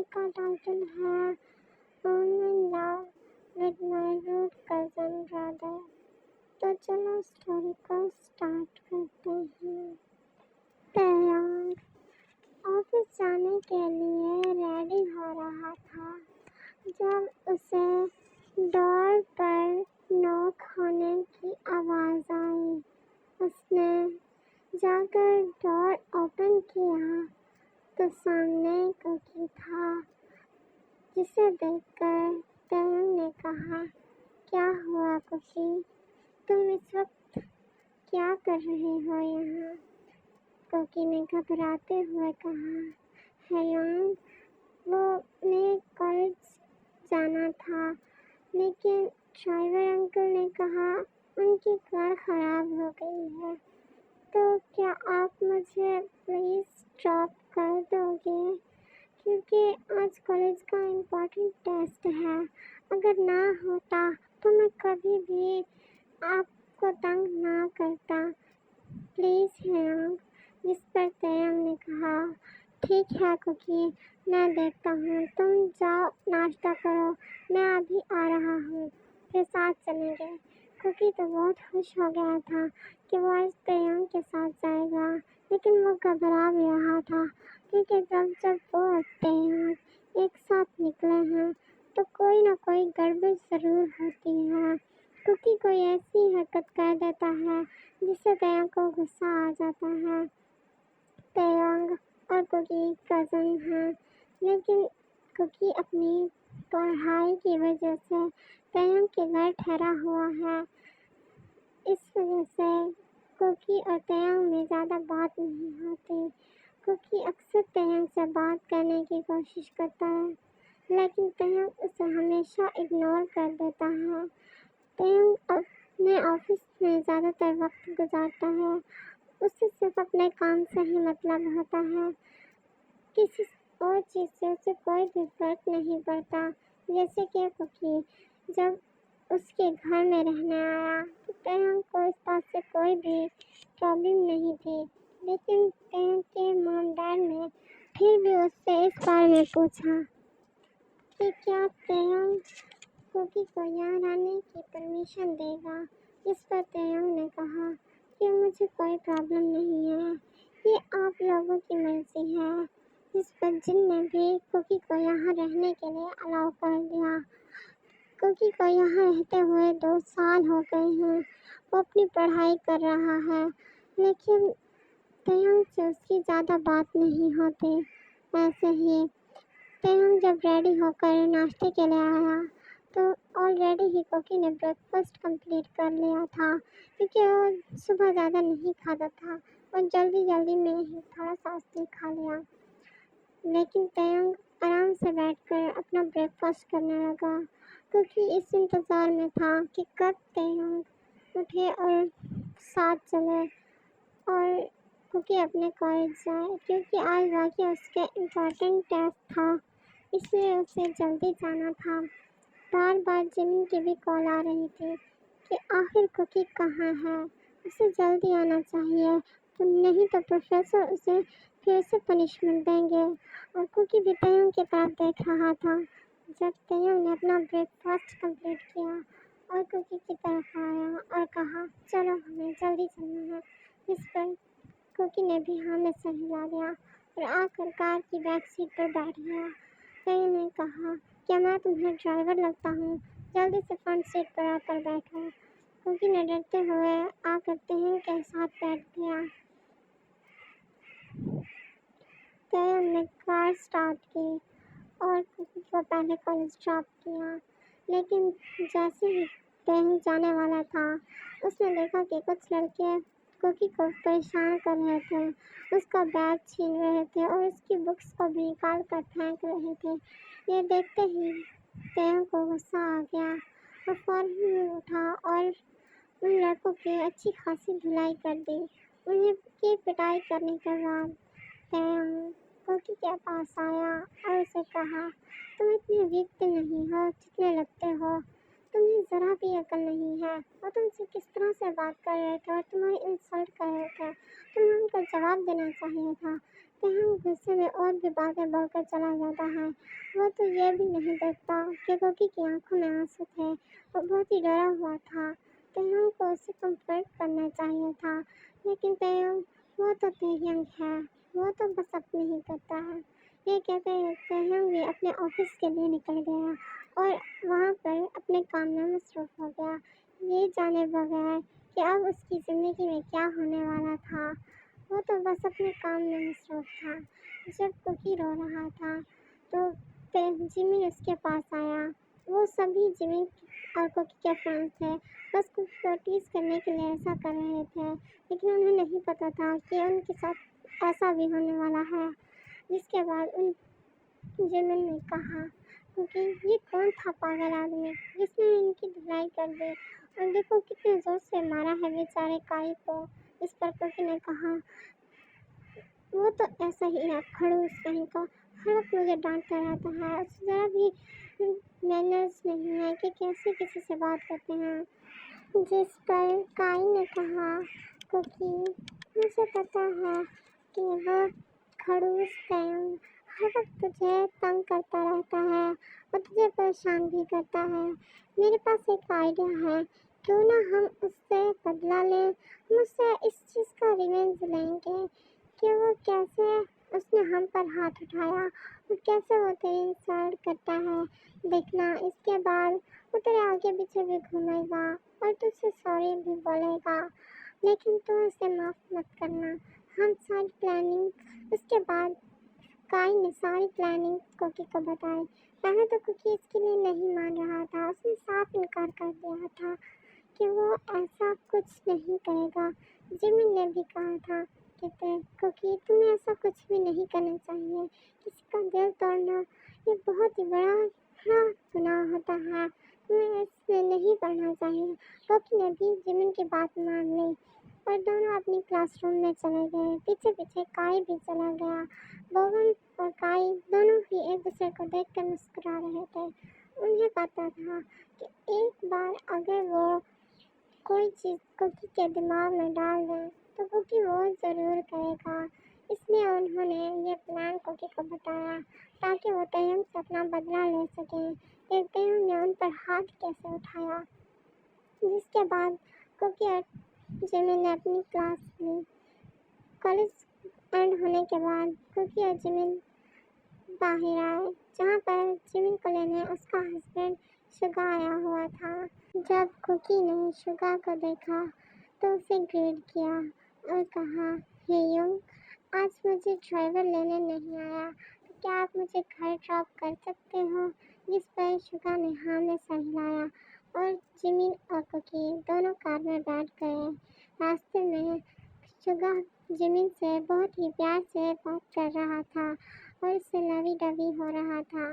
Story का title है I'm in love with my rude cousin brother। तो चलो स्टोरी को स्टार्ट करते हैं। तैयार ऑफिस जाने के लिए रेडी हो रहा था जब उसे डोर पर नॉक होने की आवाज़ आई। उसने जाकर डोर ओपन किया तो सामने कुकी था, जिसे देखकर तयंग ने कहा, क्या हुआ कुकी, तुम इस वक्त क्या कर रहे हो यहाँ? कुकी ने घबराते हुए कहा, हैयांग, वो मैं कॉलेज जाना था, लेकिन ड्राइवर अंकल ने कहा उनकी कार खराब हो गई है, तो क्या आप मुझे प्लीज़ ड्रॉप कर दोगे? क्योंकि आज कॉलेज का इम्पोर्टेंट टेस्ट है। अगर ना होता तो मैं कभी भी आपको तंग ना करता। प्लीज़ हैयांग। जिस पर तयंग ने कहा, ठीक है कुकी, मैं देखता हूँ, तुम जाओ नाश्ता करो, मैं अभी आ रहा हूँ, फिर साथ चलेंगे। कुकी तो बहुत खुश हो गया था कि वो आज तयंग के साथ जाएगा, लेकिन वो घबरा भी रहा था क्योंकि जब जब वो और तयंग एक साथ निकले हैं तो कोई ना कोई गड़बड़ ज़रूर होती है। कुकी कोई ऐसी हरकत कर देता है जिससे तयंग को गुस्सा आ जाता है। तयंग और कुकी कज़न हैं, लेकिन कुकी अपनी पढ़ाई की वजह से तयंग के घर ठहरा हुआ है। इस वजह से कुकी और तयंग में ज़्यादा बात नहीं होती। कुकी अक्सर तयंग से बात करने की कोशिश करता है, लेकिन तयंग उसे हमेशा इग्नोर कर देता है। तयंग अपने ऑफिस में ज़्यादातर वक्त गुजारता है। उसे सिर्फ अपने काम से ही मतलब होता है। किसी और चीज़ से उसे कोई भी फर्क नहीं पड़ता। जैसे कि कुकी जब उसके घर में रहने आया तो तयंग को इस बात से कोई भी प्रॉब्लम नहीं थी, लेकिन तयंग के मॉम डैड ने फिर भी उससे इस बारे में पूछा कि क्या तयंग कुकी को यहाँ आने की परमिशन देगा। इस पर तयंग ने कहा कि मुझे कोई प्रॉब्लम नहीं है, ये आप लोगों की मर्जी है। इस पर जिन ने भी कुकी को यहाँ रहने के लिए अलाउ कर दिया। कुकी को यहाँ रहते हुए 2 साल हो गए हैं। वो अपनी पढ़ाई कर रहा है, लेकिन तयंग से उसकी ज़्यादा बात नहीं होती। ऐसे ही तयंग जब रेडी होकर नाश्ते के लिए आया तो ऑलरेडी ही कुकी ने ब्रेकफास्ट कंप्लीट कर लिया था, क्योंकि वो सुबह ज़्यादा नहीं खाता था और जल्दी जल्दी में ही थोड़ा सा उसने खा लिया। लेकिन तयंग आराम से बैठकर अपना ब्रेकफास्ट करने लगा, क्योंकि इस इंतज़ार में था कि कब तयंग उठे और साथ चले और कुकी अपने कॉलेज जाए, क्योंकि आज वाकई उसके इम्पोर्टेंट टेस्ट था, इसलिए उसे जल्दी जाना था। बार बार जिमिन की भी कॉल आ रही थी कि आखिर कुकी कहाँ है, उसे जल्दी आना चाहिए, तो नहीं तो प्रोफेसर उसे फिर से पनिशमेंट देंगे। और कुकी भी तयंग की तरफ देख रहा था। जब तयंग ने अपना ब्रेकफास्ट कंप्लीट किया और कुकी की तरफ आया और कहा, चलो हमें जल्दी चलना है, इस पर कुकी ने भी हाँ में सर हिला दिया और आकर कार की बैक सीट पर बैठ गया। तयंग ने कहा, क्या मैं तुम्हें ड्राइवर लगता हूँ? जल्दी से फ्रंट सीट पर आकर बैठो। कुकी ने डरते हुए आकर तयंग के साथ बैठ गया। तयंग ने कार स्टार्ट की और कुकी को पहले कॉलेज ड्रॉप किया, लेकिन जैसे ही तयंग जाने वाला था उसने देखा कि कुछ लड़के कुकी को परेशान कर रहे थे, उसका बैग छीन रहे थे और उसकी बुक्स को भी निकाल कर फेंक रहे थे। ये देखते ही तयंग को गुस्सा आ गया और फौरन उठा और उन लड़कों की अच्छी खासी धुलाई कर दी। उन्हें की पिटाई करने के बाद तयंग कुकी के पास आया और उसे कहा, तुम इतने वीक तो नहीं हो जितने लगते हो, तुम्हें ज़रा भी अकल नहीं है। वो तुमसे किस तरह से बात कर रहे थे और तुम्हें इंसल्ट कर रहे थे, तुम्हें उनका जवाब देना चाहिए था। तेहंग गुस्से में और भी बातें बोलकर चला जाता है। वो तो ये भी नहीं देखता कि कोकी की आंखों में आंसू थे। वो बहुत ही डरा हुआ था। तेहंग को उसे कंफर्ट करना चाहिए था, लेकिन तेहंग, वो तो तेहंग है, वो तो बस अपने ही करता है। ये कहते हुए तेहंग भी अपने ऑफिस के लिए निकल गया और वहाँ पर अपने काम में मसरूफ हो गया, ये जाने बगैर कि अब उसकी ज़िंदगी में क्या होने वाला था। वो तो बस अपने काम में मसरूफ था। जब कुकी रो रहा था तो जिमिन उसके पास आया। वो सभी जिमिन और कुकी के फ्रेंड्स थे, बस कुकी को टीज करने के लिए ऐसा कर रहे थे, लेकिन उन्हें नहीं पता था कि उनके साथ ऐसा भी होने वाला है। जिसके बाद उन जिमिन ने कहा, क्योंकि ये कौन था पागल आदमी जिसने इनकी धुलाई कर दी, और देखो कितने जोर से मारा है बेचारे काई को। इस पर कुकी ने कहा, वो तो ऐसा ही है, खड़ूस कहीं का, हर वक्त मुझे डांटता रहता है, उसे ज़रा भी मैनर्स नहीं है कि कैसे किसी से बात करते हैं। जिस पर काई ने कहा, क्योंकि मुझे पता है कि वो खड़ूस तयंग हर वक्त तुझे तंग करता रहता है और तुझे परेशान भी करता है। मेरे पास एक आइडिया है, क्यों ना हम उससे बदला लें, हम उससे इस चीज़ का रिवेंज लेंगे कि वो कैसे उसने हम पर हाथ उठाया और कैसे वो तेरी इंसल्ट करता है। देखना, इसके बाद वो तेरे आगे पीछे भी घूमेगा और तुझसे सॉरी भी बोलेगा, लेकिन तू उसे माफ़ मत करना। हम सारी प्लानिंग उसके बाद काई ने सारी प्लानिंग कुकी को बताई। पहले तो कुकी इसके लिए नहीं मान रहा था, उसने साफ इनकार कर दिया था कि वो ऐसा कुछ नहीं करेगा। जिमिन ने भी कहा था कि क्योंकि तुम्हें ऐसा कुछ भी नहीं करना चाहिए, किसी का दिल तोड़ना ये बहुत ही बड़ा गुनाह होता है, तुम्हें इसमें नहीं पढ़ना चाहिए। कोकी ने भी जिमिन की बात मान ली और दोनों अपनी क्लासरूम में चले गए। पीछे पीछे काई भी चला गया। बोगन और काई दोनों ही एक दूसरे को देखकर मुस्कुरा रहे थे। उन्हें पता था कि एक बार अगर वो कोई चीज़ कुकी के दिमाग में डाल दें तो कुकी वो ज़रूर करेगा। इसलिए उन्होंने ये प्लान कुकी को बताया ताकि वो तेहंग से अपना बदला ले सकें कि तेहंग ने उन पर हाथ कैसे उठाया। जिसके बाद कुकी और जिमिन ने अपनी क्लास ली। कॉलेज एंड होने के बाद कुकी और जिमिन बाहर आए, जहाँ पर जिमिन को लेने उसका हस्बैंड शुगा आया हुआ था। जब कुकी ने शुगा को देखा तो उसे ग्रीट किया और कहा, हे युंग, आज मुझे ड्राइवर लेने नहीं आया, तो क्या आप मुझे घर ड्रॉप कर सकते हो। जिस पर शुगा ने हाँ में सर हिलाया और जिमिन और कुकी दोनों कार में बैठ गए। रास्ते में शुगा जिमिन से बहुत ही प्यार से बात कर रहा था और उससे लवी डवी हो रहा था,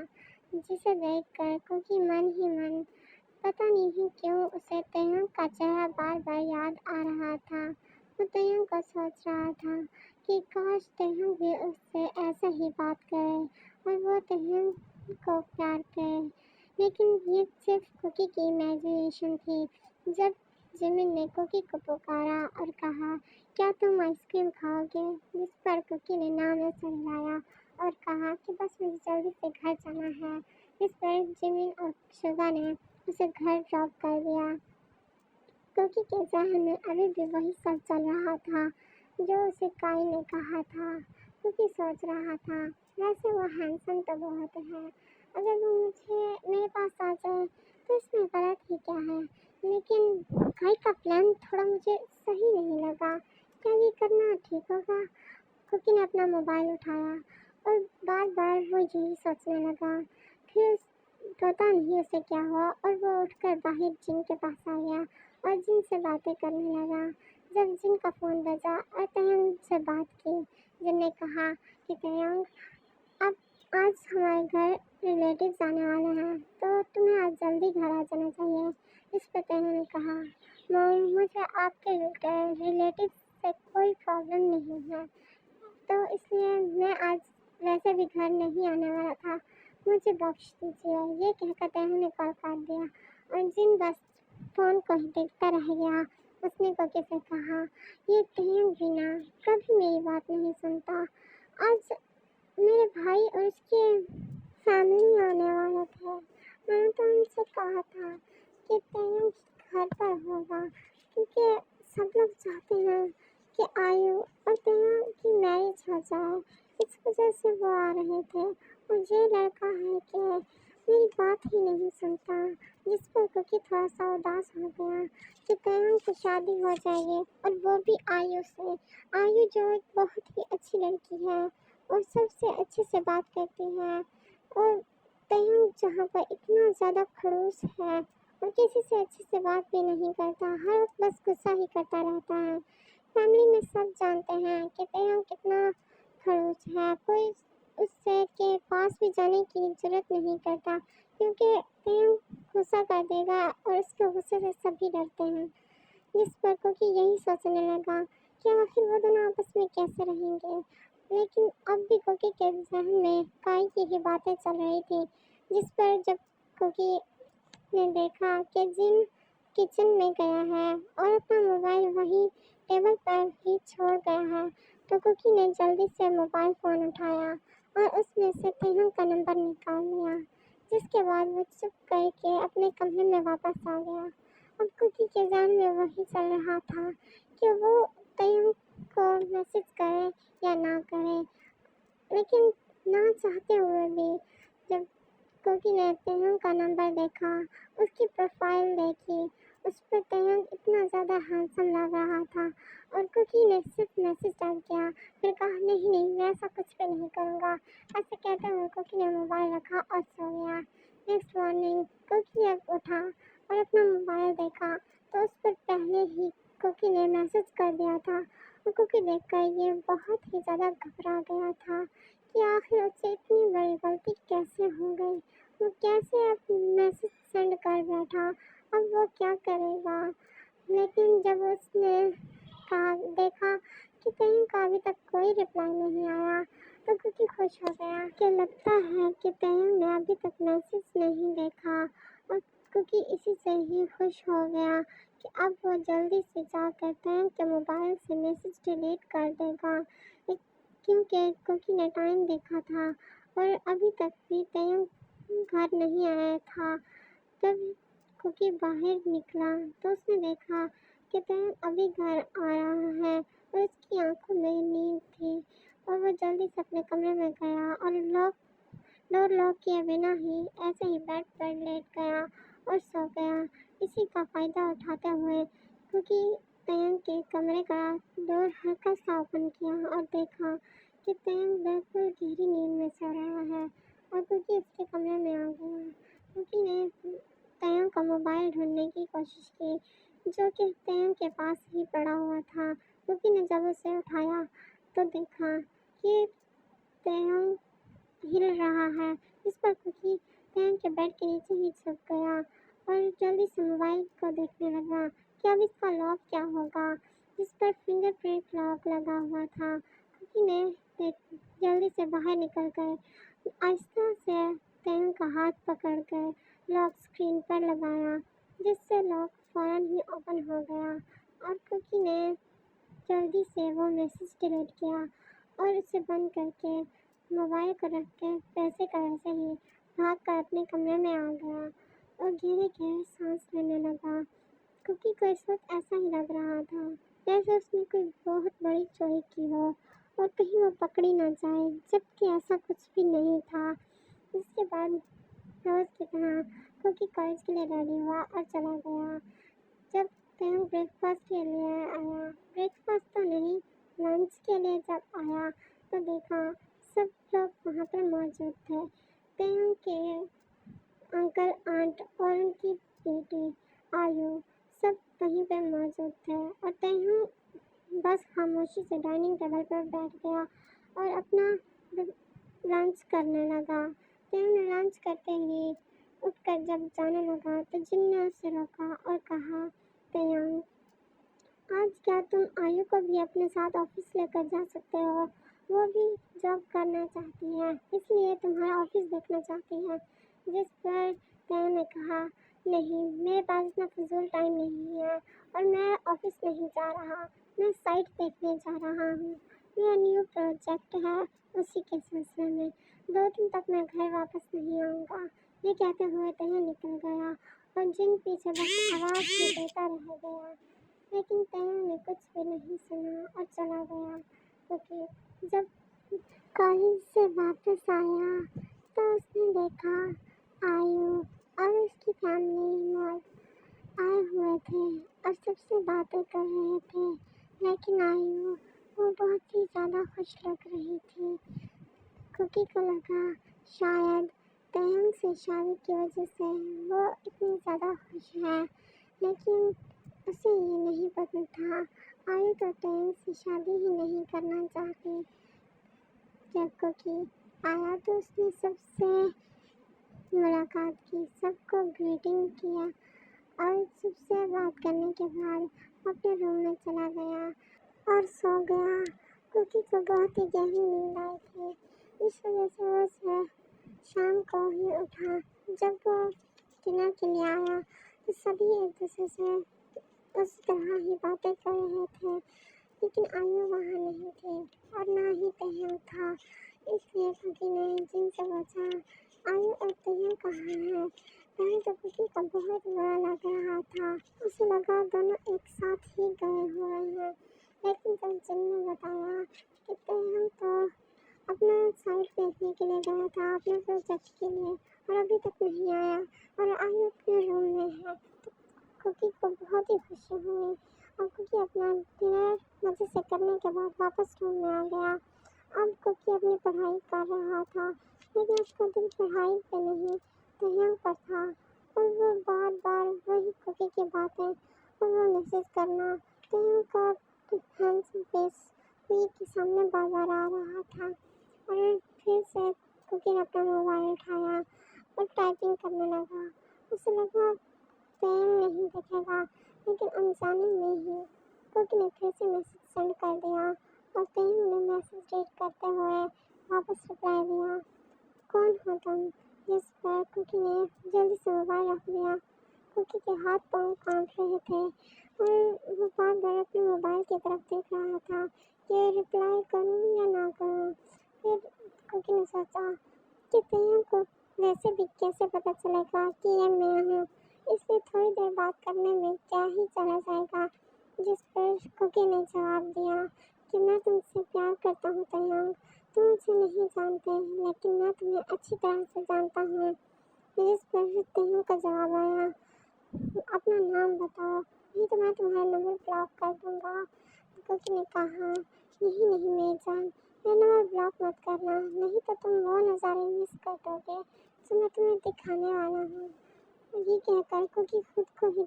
जिसे देखकर कुकी मन ही मन, पता नहीं क्यों उसे तेहंग का चेहरा बार बार याद आ रहा था। वो तेहंग को सोच रहा था कि काश तेहंग भी उससे ऐसे ही बात करे और वो तेहंग को प्यार करे, लेकिन ये सिर्फ कुकी की इमेजिनेशन थी। जब जिमिन ने कुकी को पुकारा और कहा, क्या तुम आइसक्रीम खाओगे, जिस पर कुकी ने ना में सर हिलाया और कहा कि बस मुझे जल्दी से घर जाना है। इस पर जिमिन और शुगा ने उसे घर ड्रॉप कर दिया। कुकी के ज़हन में अभी भी वही सब चल रहा था जो उसे काई ने कहा था। कुकी सोच रहा था, वैसे वो हैंडसम तो बहुत है, अगर वो मुझे मेरे पास आ जाए तो इसमें गलत ही क्या है, लेकिन काई का प्लान थोड़ा मुझे सही नहीं लगा, क्या ये करना ठीक होगा। कुकी ने अपना मोबाइल उठाया और बार बार वो यही सोचने लगा। फिर पता नहीं उसे क्या हुआ और वो उठकर बाहर जिन के पास आ गया और जिन से बातें करने लगा। जब जिन का फ़ोन बजा और तेहंग से बात की, जिन ने कहा कि तेहंग, अब आज हमारे घर रिलेटिव्स आने वाले हैं, तो तुम्हें आज जल्दी घर आ जाना चाहिए। इस पर तेहंग ने कहा, मॉम, मुझे आपके रिलेटिव से कोई प्रॉब्लम नहीं है, तो इसलिए मैं आज वैसे भी घर नहीं आने वाला था, मुझे बख्श दीजिए। ये कहकर तेहंग ने कॉल काट दिया और जिन बस फ़ोन को ही देखता रह गया। उसने कुकी से कहा, ये तेहंग भी ना कभी मेरी बात नहीं सुनता, आज मेरे भाई और उसके फैमिली आने वाले थे। मैंने तो उनसे कहा था कि तयम घर पर होगा, क्योंकि सब लोग चाहते हैं कि आयु और तयम की मैरिज हो जाए। इस वजह से वो आ रहे थे। और ये लड़का है कि मेरी बात ही नहीं सुनता, जिस पर क्योंकि थोड़ा सा उदास हो गया कि तयम की शादी हो जाएगी, और वो भी आयु से। आयु जो एक बहुत ही अच्छी लड़की है और सबसे अच्छे से बात करती है, और तयंग जहाँ पर इतना ज़्यादा खड़ूस है और किसी से अच्छे से बात भी नहीं करता, हर वक्त बस गुस्सा ही करता रहता है। फैमिली में सब जानते हैं कि तयंग कितना खड़ूस है। कोई उससे के पास भी जाने की जरूरत नहीं करता, क्योंकि तयंग गुस्सा कर देगा और उसके गुस्से से सभी डरते हैं। जिस पर कोकी यही सोचने लगा कि आखिर वो दोनों आपस में कैसे रहेंगे। लेकिन अब भी कोकी के जहन में काई की ही बातें चल रही थी, जिस पर जब कोकी ने देखा कि जिन किचन में गया है और अपना मोबाइल वहीं टेबल पर ही छोड़ गया है, तो कोकी ने जल्दी से मोबाइल फ़ोन उठाया और उसमें से तयंग का नंबर निकाल लिया। जिसके बाद वो चुप करके अपने कमरे में वापस आ गया। अब कुकी के ज़हन में वही चल रहा था कि वो तयंग को मैसेज करे या ना करे। लेकिन ना चाहते हुए भी जब कुकी ने तयंग का नंबर देखा, उसकी प्रोफाइल देखी, उस पर तयंग इतना ज़्यादा हैंडसम लग रहा था, और कुकी ने सिर्फ मैसेज टाइप किया, फिर कहा नहीं नहीं मैं ऐसा कुछ भी नहीं करूँगा। ऐसे कहते हुए कुकी ने मोबाइल रखा और सो गया। नेक्स्ट मॉर्निंग कुकी जब उठा और अपना मोबाइल देखा, तो उस पर पहले ही कुकी ने मैसेज कर दिया था। और कुकी देखकर ये बहुत ही ज़्यादा घबरा गया था कि आखिर उससे इतनी बड़ी गलती कैसे हो गई। वो कैसे अब मैसेज सेंड कर बैठा, अब वो क्या करेगा। लेकिन जब उसने कहा देखा कि कहीं का अभी तक कोई रिप्लाई नहीं आया, तो कुकी खुश हो गया कि लगता है कि तयंग ने अभी तक मैसेज नहीं देखा। और कुकी इसी से ही खुश हो गया कि अब वो जल्दी से जाकर तयंग के मोबाइल से मैसेज डिलीट कर देगा, क्योंकि कुकी ने टाइम देखा था और अभी तक भी तयंग घर नहीं आया था। तब कुकी बाहर निकला तो उसने देखा कि तयंग अभी घर आ रहा है और उसकी आंखों में नींद थी, और वो जल्दी से अपने कमरे में गया और डोर लॉक किए बिना ही ऐसे ही बेड पर लेट गया और सो गया। इसी का फ़ायदा उठाते हुए क्योंकि तयंग के कमरे का डोर हल्का सा ओपन किया और देखा कि तयंग बिल्कुल गहरी नींद में सो रहा है, और क्योंकि उसके कमरे में आ गया। क्योंकि ने तयंग का मोबाइल ढूंढने की कोशिश की, जो कि तयंग के पास ही पड़ा हुआ था। क्योंकि ने जब उसे उठाया तो देखा कि तयंग हिल रहा है, जिस पर कुकी तयंग के बेड के नीचे ही छुप गया और जल्दी से मोबाइल को देखने लगा कि अब इसका लॉक क्या होगा, जिस पर फिंगरप्रिंट लॉक लगा हुआ था। कुकी ने जल्दी से बाहर निकल कर आहिस्ता से तयंग का हाथ पकड़कर लॉक स्क्रीन पर लगाया, जिससे लॉक फौरन ही ओपन हो गया। और कुकी ने जल्दी से वो मैसेज डिलीट किया और उसे बंद करके मोबाइल को रख के पैसे का वैसे ही भाग कर अपने कमरे में आ गया और गहरे गहरे सांस लेने लगा। कुकी को इस वक्त ऐसा ही लग रहा था जैसे उसने कोई बहुत बड़ी चोरी की हो और कहीं वो पकड़ी ना जाए, जबकि ऐसा कुछ भी नहीं था। इसके बाद रोज की तरह कुकी कॉलेज के लिए रेडी हुआ और चला गया। जब तयंग ब्रेकफास्ट के लिए आया, ब्रेकफास्ट तो नहीं लंच के लिए जब आया, तो देखा सब लोग वहाँ पर मौजूद थे। तयंग के अंकल आंट और उनकी बेटी आयु सब वहीं पर मौजूद थे, और तयंग बस खामोशी से डाइनिंग टेबल पर बैठ गया और अपना लंच करने लगा। तयंग ने लंच करते ही उठकर जब जाने लगा, तो जिन ने उसे रोका और कहा, तयंग आज क्या तुम आयु को भी अपने साथ ऑफिस लेकर जा सकते हो? वो भी जॉब करना चाहती है, इसलिए तुम्हारा ऑफिस देखना चाहती है। जिस पर तयंग ने कहा, नहीं मेरे पास इतना फजूल टाइम नहीं है और मैं ऑफिस नहीं जा रहा, मैं साइट देखने जा रहा हूँ। मेरा न्यू प्रोजेक्ट है, उसी के सिलसिले में 2 दिन तक मैं घर वापस नहीं आऊँगा। ये कहते हुए तैयब निकल गया और जिन पीछे बस आवाज़ ही देता रह गया। लेकिन तैयब ने कुछ भी नहीं सुना और चला गया, क्योंकि जब कॉलेज से वापस आया तो उसने देखा आयु और उसकी फैमिली मॉल आए हुए थे और सबसे बातें कर रहे थे। लेकिन आयु वो बहुत ही ज़्यादा खुश लग रही थी। कुकी को लगा शायद तयंग से शादी की वजह से वो इतनी ज़्यादा खुश है, लेकिन उसे ये नहीं पता था आयु तो तयंग से शादी ही नहीं करना चाहती। जब कुकी आया तो उसने सबसे मुलाकात की, सबको ग्रीटिंग किया और सबसे बात करने के बाद अपने रूम में चला गया और सो गया। कुकी को बहुत ही गहरी नींद आई थी, इस वजह से वो सुबह शाम को ही उठा। जब वो डिनर के लिए आया तो सभी एक दूसरे से उस तरह ही बातें कर रहे थे, लेकिन आयु वहाँ नहीं थी और ना ही तयंग था। इसलिए कुकी ने जिन से पूछा आयु और तयंग कहाँ है। पहले तो कुकी को बहुत बुरा लग रहा था, उसे लगा दोनों एक साथ ही गए हुए हैं। लेकिन जब जिन ने बताया कि तयंग तो अपना साइट देखने के लिए गया था अपने प्रोजेक्ट के लिए और अभी तक नहीं आया और आयु अपने रूम में है, तो कुकी को बहुत ही खुशी हुई और कुकी अपना डिनर मज़े से करने के बाद वापस रूम में आ गया। अब कुकी अपनी पढ़ाई कर रहा था, लेकिन उसका दिल पढ़ाई पे नहीं तयंग पर था और वो बार बार वही कुकी की बातें और वो मैसेज करना। तयंग का हैंड्स बेस हुई के सामने बार बार आ रहा था और फिर से कुकी ने अपना मोबाइल उठाया और टाइपिंग करने लगा। उसे लगा तयंग नहीं दिखेगा, लेकिन अनजाने में ही कुकी ने फिर से मैसेज सेंड कर दिया और तयंग ने मैसेज रीड करते हुए वापस रिप्लाई दिया, कौन हो तुम। जिस पर कुकी ने जल्दी से मोबाइल रख दिया। कुकी के हाथ पाँव कांप रहे थे और वो बार बार अपने मोबाइल की तरफ देख रहा था कि रिप्लाई करूँ या ना करूँ। फिर कुकी ने सोचा कि तयंग को वैसे भी कैसे पता चलेगा कि ये मैं हूँ, इसलिए थोड़ी देर बात करने में क्या ही चला जाएगा। जिस पर कुकी ने जवाब दिया कि मैं तुमसे प्यार करता हूँ तयंग, तुम मुझे नहीं जानते लेकिन मैं तुम्हें अच्छी तरह से जानता हूँ। जिस पर तयंग का जवाब आया, अपना नाम बताओ, नहीं तो मैं तुम्हारा नंबर ब्लॉक कर दूँगा। कुकी ने कहा नहीं नहीं मेरी जान, मेरा नंबर ब्लॉक मत करना, नहीं तो तुम वो नज़ारे मिस कर दोगे जो मैं तुम्हें दिखाने वाला हूँ। ये कहकर कुकी खुद को ही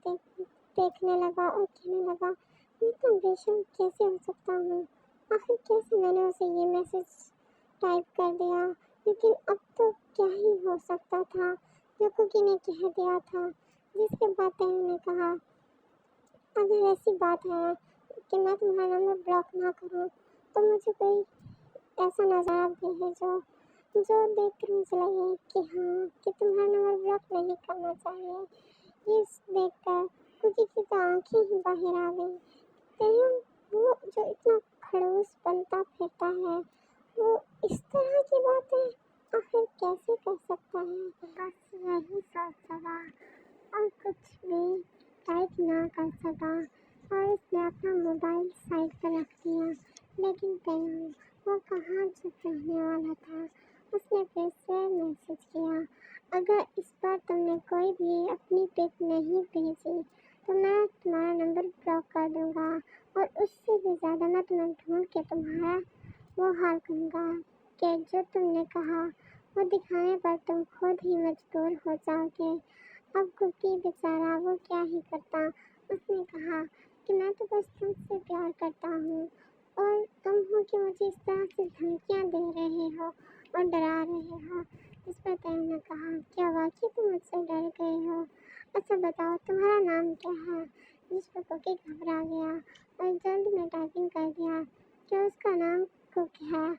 देखने लगा और कहने लगा मैं इतना बेशर्म कैसे हो सकता हूँ, आखिर कैसे मैंने उसे ये मैसेज टाइप कर दिया। लेकिन अब तो क्या ही हो सकता था जो कुकी ने कह दिया था। जिसके बाद तयंग ने कहा अगर ऐसी बात है कि मैं तुम्हारा नंबर ब्लॉक ना करूँ तो मुझे कोई ऐसा नज़ारा भेजो जो देख कर मुझे लगे कि हाँ कि तुम्हारा नंबर ब्लॉक नहीं करना चाहिए। ये देख कर कुकी की तो आँखें ही बाहर आ गई। तयंग वो जो इतना खड़ूस बनता फिरता है वो इस तरह की बातें आखिर कैसे कर सकता है। बस यही सोच सका और कुछ भी टाइप ना कर सका और उसने अपना मोबाइल साइड पर रख दिया। लेकिन तयंग वो कहाँ चुप रहने वाला था, उसने फिर से मैसेज किया अगर इस बार तुमने कोई भी अपनी पिक नहीं भेजी तो मैं तुम्हारा नंबर ब्लॉक कर दूँगा और उससे भी ज़्यादा मैं तुम्हें ढूंढ के तुम्हारा वो हाल करूँगा कि जो तुमने कहा वो दिखाने पर तुम खुद ही मजबूर हो जाओगे। अब कुकी बेचारा वो क्या ही करता। उसने कहा कि मैं तो बस तुमसे प्यार करता हूँ और तुम हो कि मुझे इस तरह से धमकियाँ दे रहे हो और डरा रहे हो। इस पर तयंग ने कहा क्या वाकई तुम मुझसे डर गए हो, अच्छा बताओ तुम्हारा नाम क्या है। जिस पर कुकी घबरा गया और जल्द में टाइपिंग कर दिया कि उसका नाम कुक है।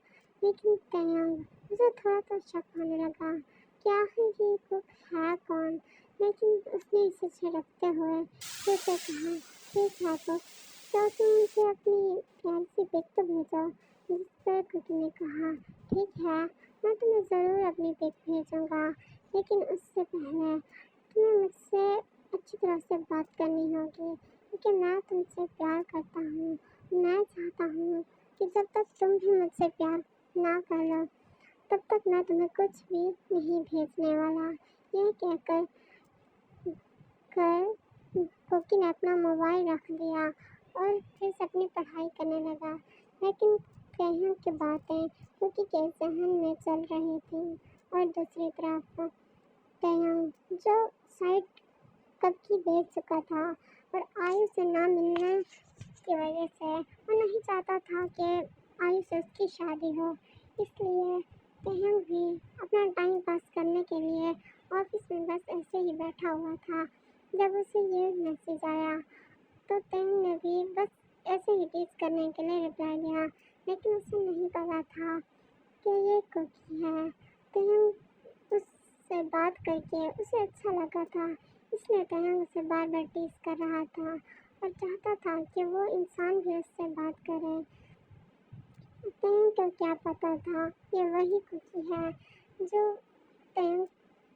लेकिन तयंग मुझे थोड़ा तो शक होने लगा कि आखिर ये कुक है कौन, लेकिन उसने इसे झिड़कते हुए फिर से कहा ठीक है कुक, तो तुम मुझे अपनी प्यारी सी पिक तो भेजो, जिस पर कुकी ने कहा, ठीक है, मैं तुम्हें ज़रूर अपनी पिक भेजूंगा, लेकिन उससे पहले तुम्हें मुझसे अच्छी तरह से बात करनी होगी, क्योंकि मैं तुमसे प्यार करता हूँ। मैं चाहता हूँ कि जब तक तुम भी मुझसे प्यार ना कर लो, तब तक मैं तुम्हें कुछ भी नहीं भेजने वाला। यह कहकर कोकी ने अपना मोबाइल रख दिया और फिर से अपनी पढ़ाई करने लगा। लेकिन कहीं की बातें कोकी के जहन में चल रही थी और दूसरी तरफ तयंग, जो साइड कब की देख चुका था और आयु से ना मिलने की वजह से वो नहीं चाहता था कि आयु से उसकी शादी हो। इसलिए तयंग भी अपना टाइम पास करने के लिए ऑफिस में बस ऐसे ही बैठा हुआ था। जब उसे ये मैसेज आया तो तयंग ने भी बस ऐसे ही टीज करने के लिए रिप्लाई दिया, लेकिन उसे नहीं पता था कि ये कुकी है। तयंग उससे बात करके उसे अच्छा लगा था, इसलिए तयंग उसे बार बार टीज कर रहा था और चाहता था कि वो इंसान भी उससे बात करे। तयंग को क्या पता था ये वही कुकी है जो तयंग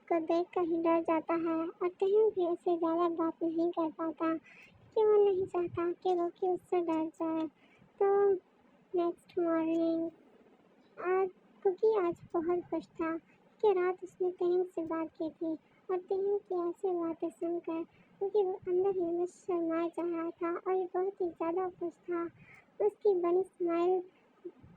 को देख कर ही डर जाता है, और तयंग भी उससे ज़्यादा बात नहीं कर पाता कि वो नहीं चाहता कि वो कि उससे डर जाए। तो नेक्स्ट मॉर्निंग आज कुकी आज बहुत खुश था कि रात उसने तयंग से बात की थी, और तयंग की ऐसी बातें सुनकर क्योंकि वो अंदर ही अंदर शर्माए जा रहा था और बहुत ही ज़्यादा खुश था। उसकी बनी स्माइल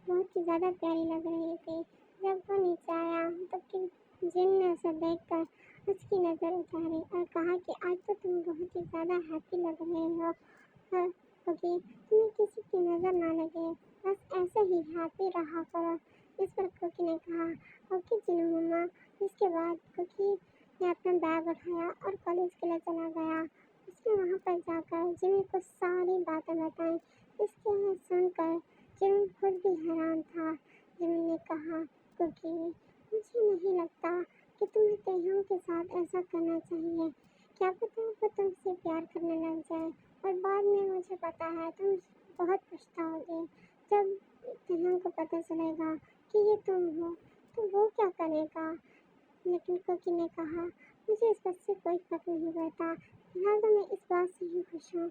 बहुत ही ज़्यादा प्यारी लग रही थी। जब वो नीचे आया तो जिन ने उसे देखकर उसकी नज़र उतारी और कहा कि आज तो तुम बहुत ही ज़्यादा हैप्पी लग रहे हो, क्योंकि तुम्हें किसी की नज़र ना लगे, बस ऐसे ही हैप्पी रहा करो। इस पर कुकी ने कहा, ओके जिनू मम्मा। इसके बाद कुकी ने अपना बैग उठाया और कॉलेज के लिए चला गया। उसने वहाँ पर जाकर जिमी को सारी बातें बताई। इसके सुनकर जिमी खुद भी हैरान था। जिमी ने कहा, कुकी, मुझे नहीं लगता कि तुम्हें तयंग के साथ ऐसा करना चाहिए। क्या पता वो तुमसे प्यार करने लग जाए और बाद में मुझे पता है तुम बहुत पछताओगे। जब तयंग को पता चलेगा कि ये तुम हो तो वो क्या करेगा। लेकिन कुकी ने कहा, मुझे इस बात से कोई फर्क नहीं पड़ता, फिलहाल तो मैं इस बात से ही खुश हूँ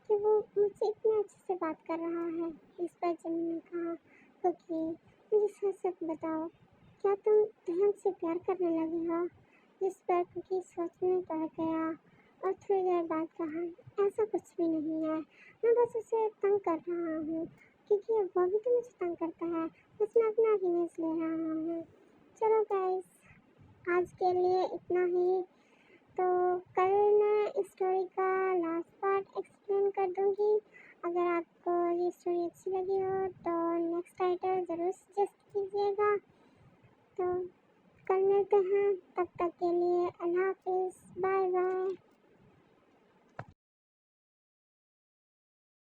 कि वो मुझसे इतने अच्छे से बात कर रहा है। इस पर जिमी ने कहा, कुकी, मुझे सच सच बताओ, क्या तुम तयंग से प्यार करने लगे हो। जिस पर कुकी सोचने पड़ गया और थोड़ी देर बाद कहा, ऐसा कुछ भी नहीं है, मैं बस उसे तंग कर रहा हूँ, क्योंकि वो भी तो मुझे तंग करता है, बस मैं अपना रिवेंज ले रहा हूँ। चलो गाइस, आज के लिए इतना ही। तो कल मैं इस स्टोरी का लास्ट पार्ट एक्सप्लेन कर दूँगी। अगर आपको ये स्टोरी अच्छी लगी हो तो नेक्स्ट टाइटल ज़रूर सजेस्ट कीजिएगा। तो कल मिलते हैं, तब तक के लिए अल्लाह हाफिज़, बाय बाय।